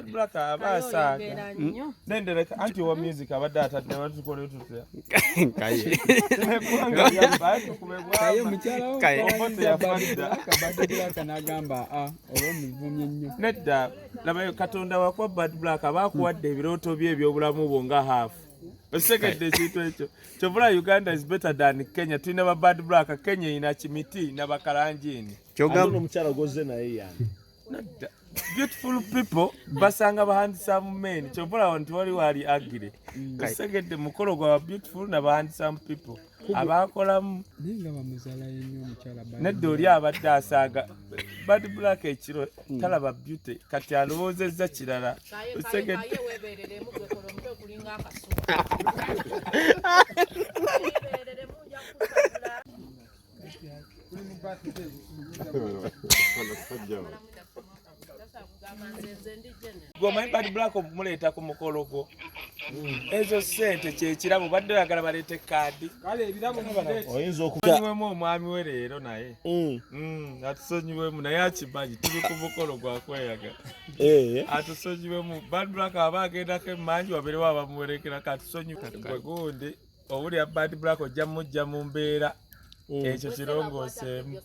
Bad Black abasaga. Nendereka anti wa music abadde atadde batukole tutya. Kaye. Kaye mukyala Bad Black n'agamba oba muvumye nnyo. Nedda labayo Katonda wakwa Bad Black abakuwadde ebirooto bye ebyobulamu bwo nga half. Osegedde ekintu ekyo. Kyovula Uganda is better than Kenya. Tulina ba Bad Black. Kenya ina kimiti n'abakalanjini. Kyogamba omukyala goze naye yani. Nedda. Beautiful people basanga bahandsome men. Kyovula nti wali agire. Osegedde mukolo gwa beautiful na bahandsome people. Abakolamu Nenga bamuzala ennyo omukyala Bad. nedda oli abadde asaaga Bad Black ekiro talaba beauty kati alowoozezza kirala. Osegedde Goma Bad Black omuleta ku mukolo gwo. Ezo sente kyekirabo badde bagala balete kaadi. Kale ebirabo Oyinza okuba niwemu omwami we leero naye. Atusonyiwemu naye akimanyi tuli ku mukolo gwa kweyaga. Atusonyiwemu Bad Black aba agendako emmanju waberewo abamuwerekerako atusonyiwe gundi obuli ya Bad Black ojja mujja mu mbeera ekyo kirongooseemu.